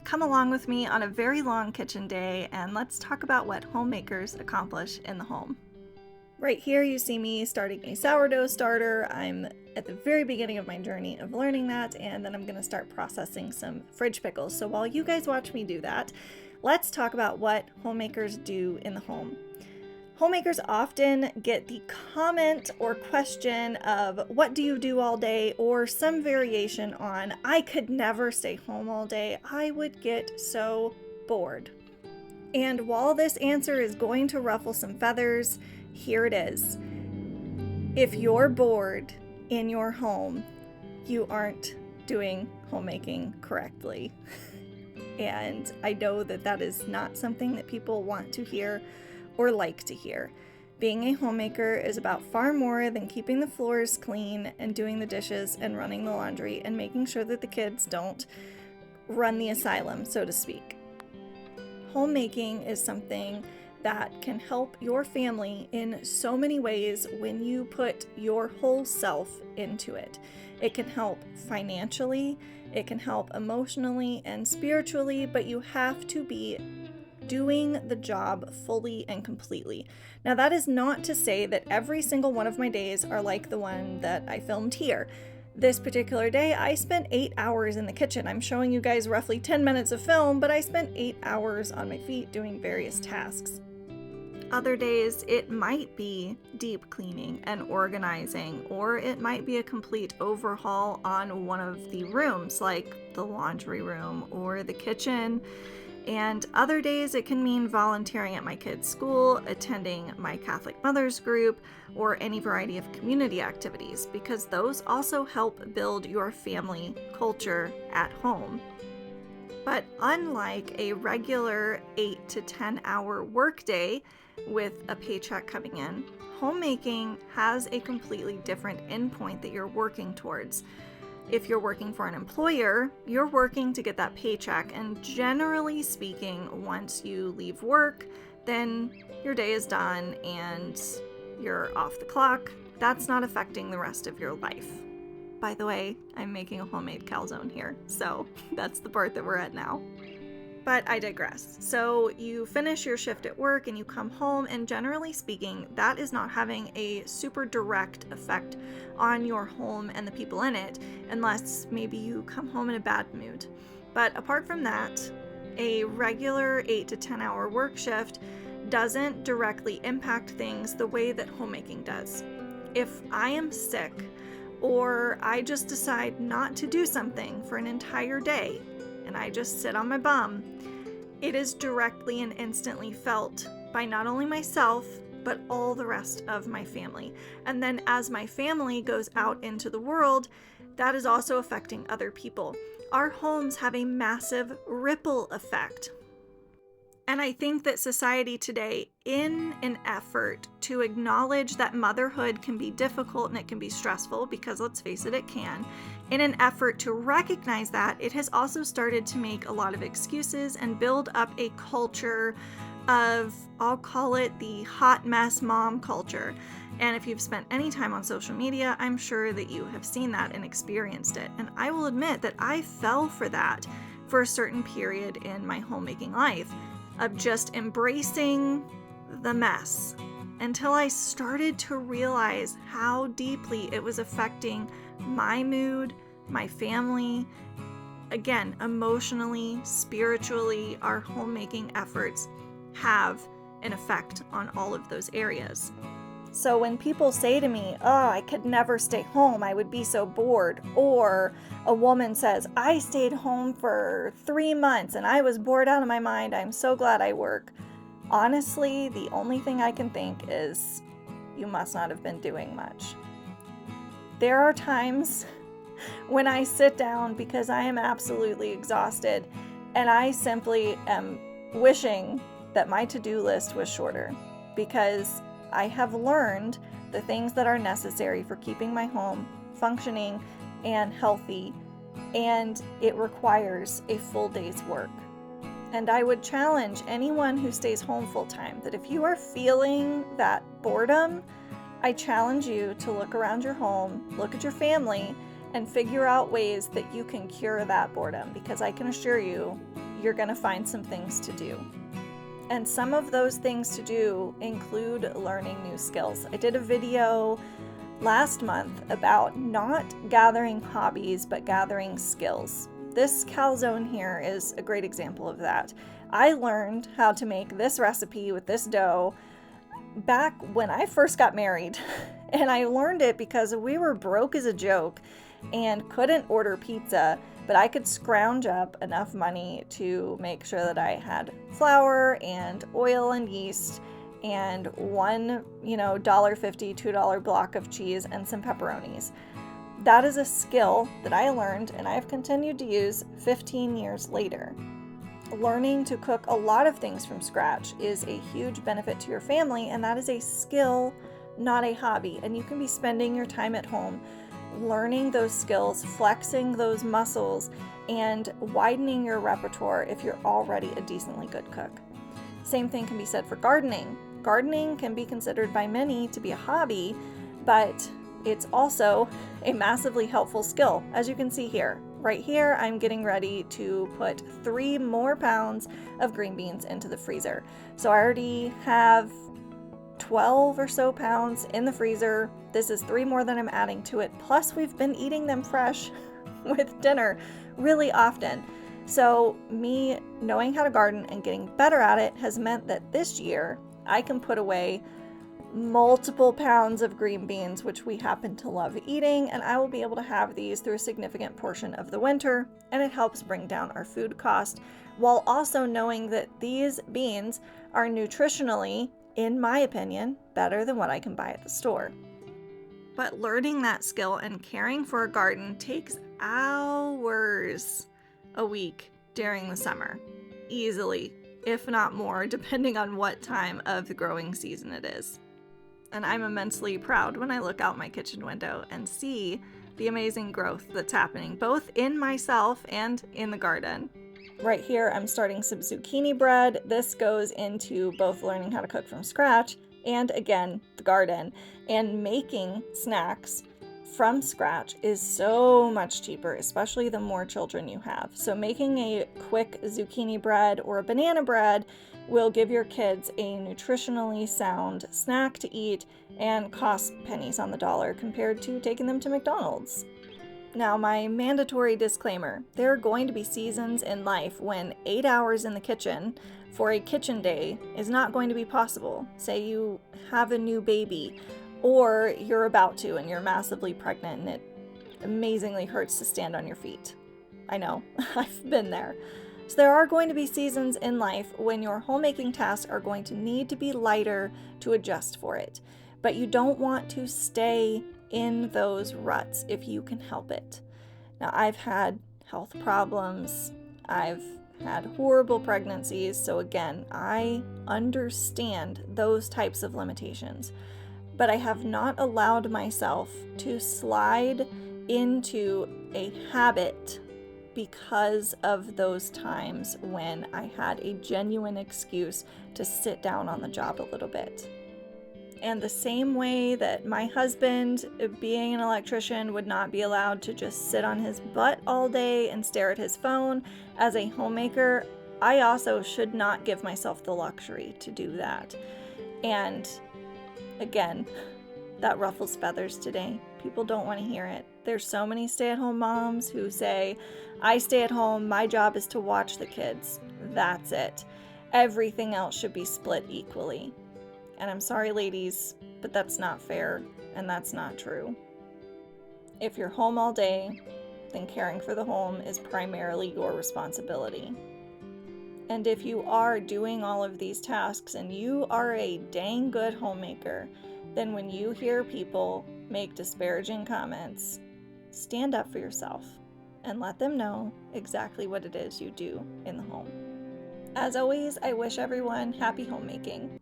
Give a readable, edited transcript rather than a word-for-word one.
come along with me on a very long kitchen day and let's talk about what homemakers accomplish in the home. Right here you see me starting a sourdough starter. I'm at the very beginning of my journey of learning that, and then I'm going to start processing some fridge pickles. So while you guys watch me do that, let's talk about what homemakers do in the home. Homemakers often get the comment or question of, what do you do all day? Or some variation on, I could never stay home all day. I would get so bored. And while this answer is going to ruffle some feathers, here it is. If you're bored in your home, you aren't doing homemaking correctly. And I know that that is not something that people want to hear or like to hear. Being a homemaker is about far more than keeping the floors clean and doing the dishes and running the laundry and making sure that the kids don't run the asylum, so to speak. Homemaking is something that can help your family in so many ways when you put your whole self into it. It can help financially, it can help emotionally and spiritually, but you have to be doing the job fully and completely. Now, that is not to say that every single one of my days are like the one that I filmed here. This particular day, I spent 8 hours in the kitchen. I'm showing you guys roughly 10 minutes of film, but I spent 8 hours on my feet doing various tasks. Other days, it might be deep cleaning and organizing, or it might be a complete overhaul on one of the rooms, like the laundry room or the kitchen. And other days, it can mean volunteering at my kids' school, attending my Catholic Mothers group, or any variety of community activities, because those also help build your family culture at home. But unlike a regular 8 to 10 hour workday with a paycheck coming in, homemaking has a completely different endpoint that you're working towards. If you're working for an employer, you're working to get that paycheck, and generally speaking, once you leave work, then your day is done and you're off the clock. That's not affecting the rest of your life. By the way, I'm making a homemade calzone here, so that's the part that we're at now. But I digress. So you finish your shift at work and you come home, and generally speaking, that is not having a super direct effect on your home and the people in it, unless maybe you come home in a bad mood. But apart from that, a regular 8 to 10 hour work shift doesn't directly impact things the way that homemaking does. If I am sick, or I just decide not to do something for an entire day, and I just sit on my bum, it is directly and instantly felt by not only myself, but all the rest of my family. And then as my family goes out into the world, that is also affecting other people. Our homes have a massive ripple effect. And I think that society today, in an effort to acknowledge that motherhood can be difficult and it can be stressful, because let's face it, it can, in an effort to recognize that, it has also started to make a lot of excuses and build up a culture of, I'll call it the hot mess mom culture. And if you've spent any time on social media, I'm sure that you have seen that and experienced it. And I will admit that I fell for that for a certain period in my homemaking life, of just embracing the mess, until I started to realize how deeply it was affecting my mood, my family, again, emotionally, spiritually. Our homemaking efforts have an effect on all of those areas. So when people say to me, oh, I could never stay home, I would be so bored, or a woman says, I stayed home for 3 months and I was bored out of my mind, I'm so glad I work. Honestly, the only thing I can think is, you must not have been doing much. There are times when I sit down because I am absolutely exhausted, and I simply am wishing that my to-do list was shorter, because I have learned the things that are necessary for keeping my home functioning and healthy, and it requires a full day's work. And I would challenge anyone who stays home full time that if you are feeling that boredom, I challenge you to look around your home, look at your family, and figure out ways that you can cure that boredom, because I can assure you, you're going to find some things to do. And some of those things to do include learning new skills. I did a video last month about not gathering hobbies, but gathering skills. This calzone here is a great example of that. I learned how to make this recipe with this dough back when I first got married. And I learned it because we were broke as a joke and couldn't order pizza, but I could scrounge up enough money to make sure that I had flour and oil and yeast and one, $1.50, $2 block of cheese and some pepperonis. That is a skill that I learned and I've continued to use 15 years later. Learning to cook a lot of things from scratch is a huge benefit to your family, and that is a skill, not a hobby. And you can be spending your time at home learning those skills, flexing those muscles, and widening your repertoire if you're already a decently good cook. Same thing can be said for gardening. Gardening can be considered by many to be a hobby, but it's also a massively helpful skill. As you can see here, right here, I'm getting ready to put 3 more pounds of green beans into the freezer. So I already have 12 or so pounds in the freezer. This is 3 more than I'm adding to it. Plus, we've been eating them fresh with dinner really often. So me knowing how to garden and getting better at it has meant that this year I can put away multiple pounds of green beans, which we happen to love eating, and I will be able to have these through a significant portion of the winter, and it helps bring down our food cost, while also knowing that these beans are nutritionally, in my opinion, better than what I can buy at the store. But learning that skill and caring for a garden takes hours a week during the summer, easily, if not more, depending on what time of the growing season it is. And I'm immensely proud when I look out my kitchen window and see the amazing growth that's happening, both in myself and in the garden. Right here, I'm starting some zucchini bread. This goes into both learning how to cook from scratch and, again, the garden. And making snacks from scratch is so much cheaper, especially the more children you have. So making a quick zucchini bread or a banana bread will give your kids a nutritionally sound snack to eat and cost pennies on the dollar compared to taking them to McDonald's. Now, my mandatory disclaimer, there are going to be seasons in life when 8 hours in the kitchen for a kitchen day is not going to be possible. Say you have a new baby, or you're about to and you're massively pregnant and it amazingly hurts to stand on your feet. I know, I've been there. So there are going to be seasons in life when your homemaking tasks are going to need to be lighter to adjust for it. But you don't want to stay in those ruts if you can help it. Now, I've had health problems. I've had horrible pregnancies. So again, I understand those types of limitations. But I have not allowed myself to slide into a habit because of those times when I had a genuine excuse to sit down on the job a little bit. And the same way that my husband, being an electrician, would not be allowed to just sit on his butt all day and stare at his phone, as a homemaker, I also should not give myself the luxury to do that. And again, that ruffles feathers today. People don't want to hear it. There's so many stay-at-home moms who say, I stay at home, my job is to watch the kids. That's it. Everything else should be split equally. And I'm sorry, ladies, but that's not fair, and that's not true. If you're home all day, then caring for the home is primarily your responsibility. And if you are doing all of these tasks and you are a dang good homemaker, then when you hear people make disparaging comments, stand up for yourself and let them know exactly what it is you do in the home. As always, I wish everyone happy homemaking.